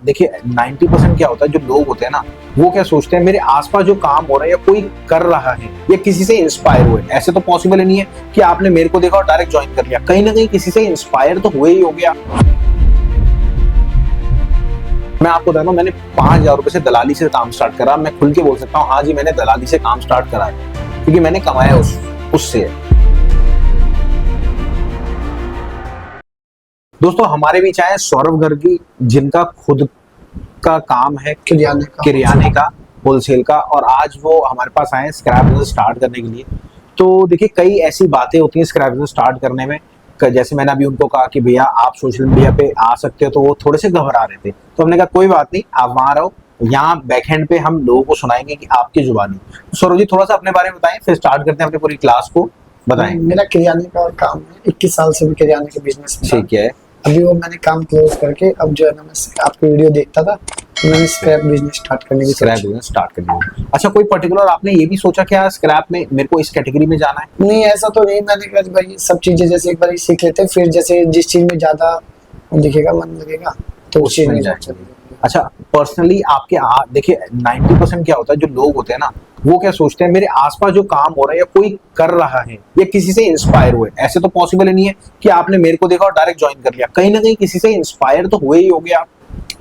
देखिए 90% क्या होता है, जो लोग होते हैं ना, वो क्या सोचते हैं, मेरे आसपास जो काम हो रहा है या कोई कर रहा है या किसी से इंस्पायर हुए। ऐसे तो पॉसिबल ही नहीं है कि आपने मेरे को देखा और डायरेक्ट ज्वाइन कर लिया, कहीं ना कहीं किसी से इंस्पायर तो हुए ही हो गया। मैं आपको बताता हूँ, मैंने 5,000 रुपए से दलाली से काम स्टार्ट करा। मैं खुल के बोल सकता हूँ, हाँ जी मैंने दलाली से काम स्टार्ट करा है, क्योंकि मैंने कमाया उससे। दोस्तों हमारे बीच आए सौरभ गर्गी, जिनका खुद का काम है किरियाने का होलसेल का, और आज वो हमारे पास आए स्क्रैप बिजनेस स्टार्ट करने के लिए। तो देखिए कई ऐसी बातें होती हैं स्क्रैप बिजनेस स्टार्ट करने में, जैसे मैंने अभी उनको कहा कि भैया आप सोशल मीडिया पे आ सकते हो, तो वो थोड़े से घबरा रहे थे। तो हमने कहा कोई बात नहीं, आप वहां रहो, यहाँ बैकएंड पे हम लोगों को सुनाएंगे कि आपकी जुबानी। सौरभ जी थोड़ा सा अपने बारे में बताएं, फिर स्टार्ट करते हैं अपनी पूरी क्लास को। बताएं। मेरा किरियाने का काम है, 21 साल से भी किरियाने के बिजनेस में। ठीक है। अभी वो मैंने काम क्लोज करके अब जो है ना, मैं आपकी वीडियो देखता था तो मैंने स्क्रैप बिजनेस स्टार्ट करने की स्क्रैप बिजनेस स्टार्ट करने की। अच्छा, कोई पर्टिकुलर आपने ये भी सोचा क्या स्क्रैप में मेरे को इस कैटेगरी में जाना है? नहीं, ऐसा तो नहीं। मैंने कहा भाई सब चीजें जैसे एक बार सीख लेते हैं, फिर जैसे जिस चीज में ज्यादा दिखेगा, मन लगेगा तो उस चीज में जाएंगे। अच्छा, पर्सनली आपके देखिए 90% क्या होता है, जो लोग होते हैं ना, वो क्या सोचते हैं, मेरे आसपास जो काम हो रहा है या कोई कर रहा है या किसी से इंस्पायर हुए। ऐसे तो पॉसिबल ही नहीं है कि आपने मेरे को देखा और डायरेक्ट ज्वाइन कर लिया, कहीं ना कहीं किसी से इंस्पायर तो हुए ही हो गया।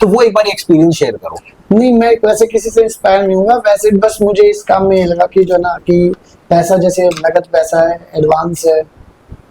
तो वो एक बार एक्सपीरियंस शेयर करो। नहीं, मैं वैसे किसी से इंस्पायर नहीं हुआ, वैसे बस मुझे इस काम में ये लगा कि जो ना कि पैसा जैसे नगद पैसा है, एडवांस है,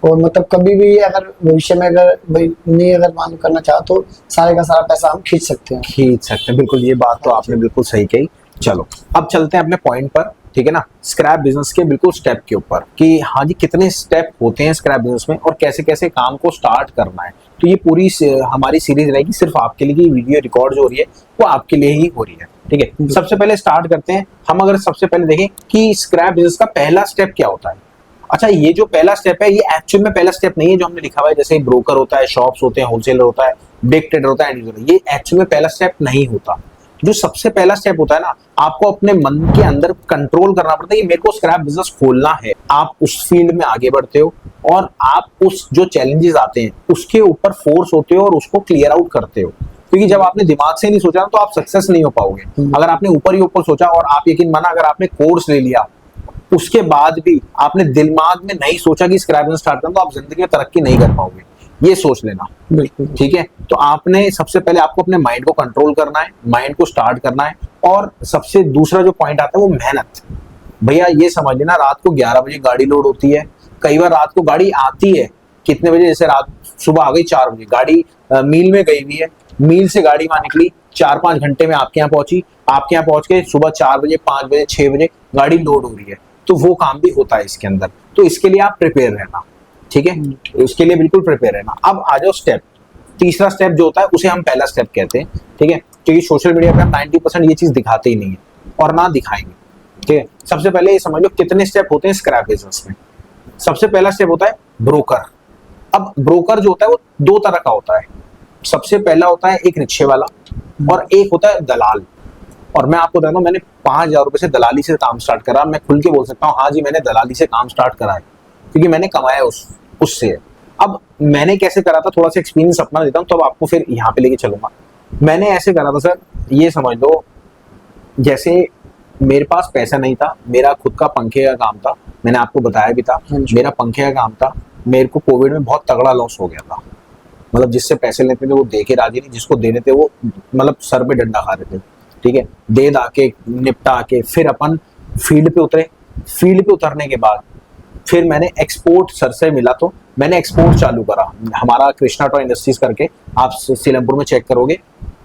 और मतलब कभी भी अगर भविष्य में अगर भाई नहीं अगर मान करना चाहो तो सारे का सारा पैसा हम खींच सकते हैं। बिल्कुल, ये बात तो आपने बिल्कुल सही कही। चलो अब चलते हैं अपने पॉइंट पर, ठीक है ना, स्क्रैप बिजनेस के बिल्कुल स्टेप के ऊपर, कि हाँ जी कितने स्टेप होते हैं स्क्रैप बिजनेस में और कैसे कैसे काम को स्टार्ट करना है। तो ये पूरी हमारी सीरीज रहेगी सिर्फ आपके लिए, कि वीडियो रिकॉर्ड जो हो रही है वो आपके लिए ही हो रही है, ठीक है। सबसे पहले स्टार्ट करते हैं हम। अगर सबसे पहले देखें कि स्क्रैप बिजनेस का पहला स्टेप क्या होता है। अच्छा, ये जो पहला स्टेप है, ये एक्चुअल में पहला स्टेप नहीं है जो हमने लिखा हुआ है, जैसे ब्रोकर होता है, शॉप्स होते हैं, होलसेलर होता है, बिग ट्रेडर होता है, एंड यूजर। ये एक्चुअल में पहला स्टेप नहीं होता। जो सबसे पहला स्टेप होता है ना, आपको अपने मन के अंदर कंट्रोल करना पड़ता है कि मेरे को स्क्रैप बिजनेस खोलना है। आप उस फील्ड में आगे बढ़ते हो और आप उस जो चैलेंजेस आते हैं उसके ऊपर फोर्स होते हो और उसको क्लियर आउट करते हो। क्योंकि जब आपने दिमाग से नहीं सोचा तो आप सक्सेस नहीं हो पाओगे। अगर आपने ऊपर ही ऊपर सोचा, और आप यकीन माना अगर आपने कोर्स ले लिया उसके बाद भी आपने दिमाग में नहीं सोचा कि स्क्रैप बिजनेस स्टार्ट करना, तो आप जिंदगी में तरक्की नहीं कर पाओगे, ये सोच लेना। बिल्कुल ठीक है। तो आपने सबसे पहले आपको अपने माइंड को कंट्रोल करना है, माइंड को स्टार्ट करना है। और सबसे दूसरा जो पॉइंट आता है वो मेहनत। भैया ये समझ लेना, रात को 11 बजे गाड़ी लोड होती है, कई बार रात को गाड़ी आती है कितने बजे, जैसे रात सुबह आ गई 4 बजे गाड़ी, मील में गई हुई है, मील से गाड़ी वहां निकली 4-5 घंटे में आपके यहाँ पहुंची, आपके यहाँ पहुंच के सुबह 4 बजे 5 बजे 6 बजे गाड़ी लोड हो रही है। तो वो काम भी होता है इसके अंदर। तो इसके लिए आप प्रिपेयर रहना, ठीक है, उसके लिए बिल्कुल प्रिपेयर रहना। अब आ जाओ स्टेप, तीसरा स्टेप जो होता है उसे हम पहला स्टेप कहते हैं, ठीक है, क्योंकि सोशल मीडिया पे हम 90% ये चीज दिखाते ही नहीं है और ना दिखाएंगे, ठीक है। सबसे पहले ये समझ लो कितने स्टेप होते हैं स्क्रैप बिजनेस में। सबसे पहला स्टेप होता है ब्रोकर। अब ब्रोकर जो होता है वो 2 तरह का होता है। सबसे पहला होता है एक रिक्शे वाला और एक होता है दलाल। और मैं आपको बताता हूँ, मैंने 5,000 रुपए से दलाली से काम स्टार्ट करा। मैं खुल के बोल सकता हूँ, हाँ जी मैंने दलाली से काम स्टार्ट करा है, क्योंकि मैंने कमाया उससे। अब मैंने कैसे करा था, थोड़ा सा एक्सपीरियंस अपना देता हूँ, तो अब आपको फिर यहाँ पे लेके चलूंगा। मैंने ऐसे करा था सर, ये समझ लो जैसे मेरे पास पैसा नहीं था, मेरा खुद का पंखे का काम था, मैंने आपको बताया भी था, मेरा पंखे का काम था। मेरे को कोविड में बहुत तगड़ा लॉस हो गया था, मतलब जिससे पैसे लेते थे वो दे के राजी नहीं, जिसको देने थे वो मतलब सर पे डंडा खा रहे थे, ठीक है। दे दा के निपटा के फिर अपन फील्ड पे उतरे। फील्ड पे उतरने के बाद फिर मैंने एक्सपोर्ट सर से मिला, तो मैंने एक्सपोर्ट चालू करा। हमारा कृष्णा टॉय इंडस्ट्रीज करके, आप सीलमपुर में चेक करोगे,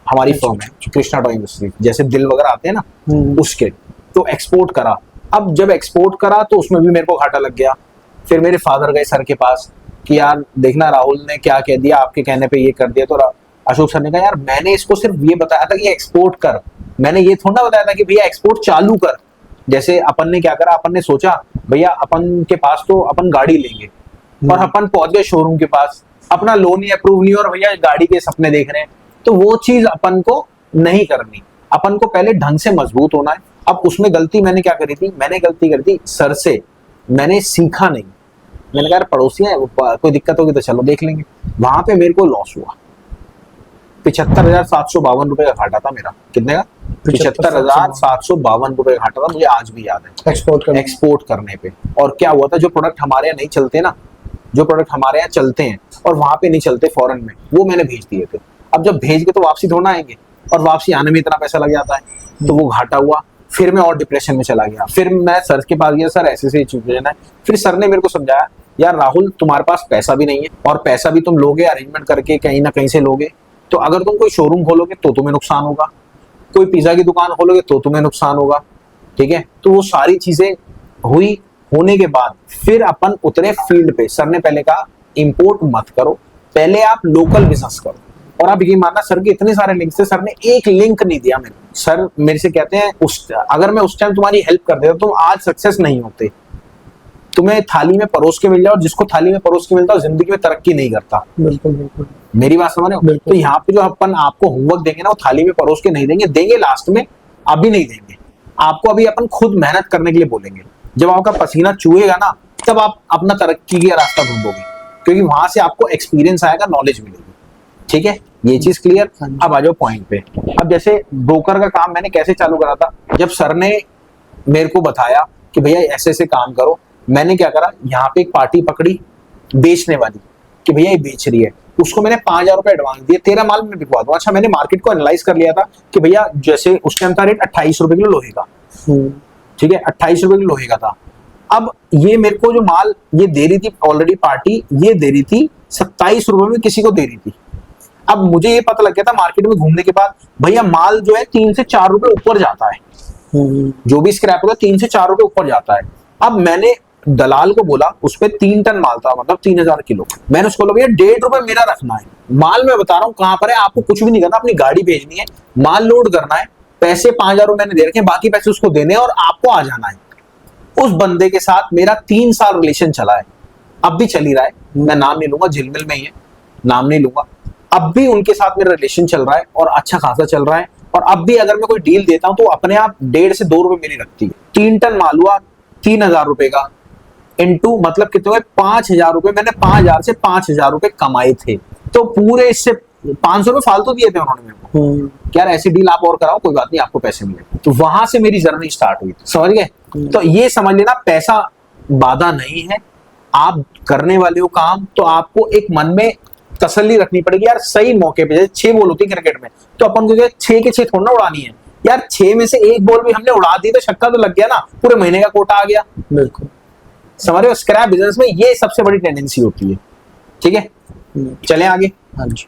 हमारी फर्म है कृष्णा टॉय इंडस्ट्रीज, जैसे दिल वगैरह आते हैं ना उसके। तो एक्सपोर्ट करा। अब जब एक्सपोर्ट करा तो उसमें भी मेरे को घाटा लग गया। फिर मेरे फादर गए सर के पास कि यार देखना राहुल ने क्या कह दिया, आपके कहने पे ये कर दिया। तो अशोक सर ने कहा यार मैंने इसको सिर्फ ये बताया था कि एक्सपोर्ट कर, मैंने ये थोड़ा ना बताया था कि भैया एक्सपोर्ट चालू कर। जैसे अपन ने क्या करा, अपन ने सोचा भैया अपन के पास तो अपन गाड़ी लेंगे, और अपन पहुंच गए शोरूम के पास, अपना लोन ही अप्रूव नहीं और भैया गाड़ी के सपने देख रहे हैं। तो वो चीज अपन को नहीं करनी, अपन को पहले ढंग से मजबूत होना है। अब उसमें गलती मैंने क्या करी थी, मैंने गलती करी थी सर से, मैंने सीखा नहीं। मैंने कहा पड़ोसी है, कोई दिक्कत होगी तो चलो देख लेंगे। वहां पे मेरे को लॉस हुआ, ₹75,752 का घाटा था मेरा। कितने का? 75,752 का घाटा था, मुझे आज भी याद है, एक्सपोर्ट करने पे। और क्या हुआ था, जो प्रोडक्ट हमारे यहाँ नहीं चलते ना, जो प्रोडक्ट हमारे यहाँ चलते हैं और वहां पे नहीं चलते फॉरेन में, वो मैंने भेज दिए थे। अब जब भेज के तो वापसी थोड़ा आएंगे, और वापसी आने में इतना पैसा लग जाता है, तो वो घाटा हुआ। फिर मैं और डिप्रेशन में चला गया। फिर मैं सर के पास गया, सर ऐसे सिचुएशन है। फिर सर ने मेरे को समझाया, यार राहुल तुम्हारे पास पैसा भी नहीं है, और पैसा भी तुम लोगे अरेंजमेंट करके कहीं ना कहीं से लोगे, तो अगर तुम कोई शोरूम खोलोगे तो तुम्हें नुकसान होगा, कोई पिज्जा की दुकान खोलोगे तो तुम्हें नुकसान होगा, ठीक है। तो वो सारी चीजें हुई, होने के बाद फिर अपन उतरे फील्ड पे। सर ने पहले कहा इंपोर्ट मत करो, पहले आप लोकल बिजनेस करो। और आप ये मानना, सर के इतने सारे लिंक थे, सर ने एक लिंक नहीं दिया मेरे। सर मेरे से कहते हैं, अगर मैं उस टाइम तुम्हारी हेल्प कर देता तुम आज सक्सेस नहीं होते। तुम्हें थाली में परोस के मिल जाए, और जिसको थाली में परोस के मिलता है जिंदगी में तरक्की नहीं करता। बिल्कुल बिल्कुल, मेरी बात समझ रहे हो? तो यहाँ पे जो अपन आपको होमवर्क देंगे ना, वो थाली में परोस के नहीं देंगे, देंगे लास्ट में, अभी नहीं देंगे आपको। अभी अपन खुद मेहनत करने के लिए बोलेंगे। जब आपका पसीना चुएगा ना, तब आप अपना तरक्की का रास्ता ढूंढोगे, क्योंकि वहां से आपको एक्सपीरियंस आएगा, नॉलेज मिलेगी, ठीक है। ये चीज क्लियर। अब आ जाओ पॉइंट पे। अब जैसे ब्रोकर का काम मैंने कैसे चालू करा था, जब सर ने मेरे को बताया कि भैया ऐसे ऐसे काम करो, मैंने क्या करा, यहाँ पे एक पार्टी पकड़ी बेचने वाली, कि भैया ये बेच रही है, उसको मैंने 5,000 रुपए एडवांस दिए, तेरा माल मैं बिकवा दूं। अच्छा, मैंने मार्केट को एनालाइज कर लिया था कि भैया जैसे उस टाइम था रेट 28 रुपए किलो लोहे का, ठीक है, 28 रुपए किलो लोहे का था। अब ये मेरे को जो माल ये दे रही थी ऑलरेडी पार्टी, ये दे रही थी 27 रुपए में किसी को दे रही थी। अब मुझे ये पता लग गया था मार्केट में घूमने के बाद, भैया माल जो है 3 से 4 रुपए ऊपर जाता है, जो भी स्क्रैप होगा 3 से 4 रुपए ऊपर जाता है। अब मैंने दलाल को बोला, उस पे 3 टन माल था, मतलब 3,000 किलो। मैंने उसको बोला, भैया 1.5 रुपए मेरा रखना है, माल मैं बता रहा हूँ कहां पर है, आपको कुछ भी नहीं करना, अपनी गाड़ी भेजनी है, माल लोड करना है, पैसे 5,000 रुपए मैंने दे रखे हैं, बाकी पैसे उसको देने और आपको आ जाना है। उस बंदे के साथ मेरा 3 साल रिलेशन चला है, अब भी चल ही रहा है, मैं नाम नहीं लूंगा, झिलमिल में ही है, नाम नहीं लूंगा। अब भी उनके साथ मेरा रिलेशन चल रहा है और अच्छा खासा चल रहा है। और अब भी अगर मैं कोई डील देता हूं तो अपने आप 1.5 से 2 रुपए मेरी रखती है। 3 टन माल हुआ 3,000 रुपए का, इनटू मतलब कितने हुए 5,000 रुपए। मैंने 5,000 से 5,000 रुपए कमाए थे, तो पूरे इससे 500 रुपए फालतू दिए थे उन्होंने मेरे को, यार ऐसी डील आप और कराओ, कोई बात नहीं आपको पैसे मिले। तो वहां से मेरी जर्नी स्टार्ट हुई, समझ गए? तो ये समझ लेना, पैसा बाधा नहीं है, आप करने वाले हो काम, तो आपको एक मन में तसल्ली रखनी पड़ेगी, यार सही मौके पे। जैसे 6 बॉल होती है क्रिकेट में, तो अपन को 6 के 6 थोड़ा ना उड़ानी है, यार 6 में से एक बॉल भी हमने उड़ा दी तो छक्का तो लग गया ना, पूरे महीने का कोटा आ गया। बिल्कुल, समझ रहे हो? स्क्रैप बिजनेस में ये सबसे बड़ी टेंडेंसी होती है, ठीक है। चलें आगे। हाँ जी।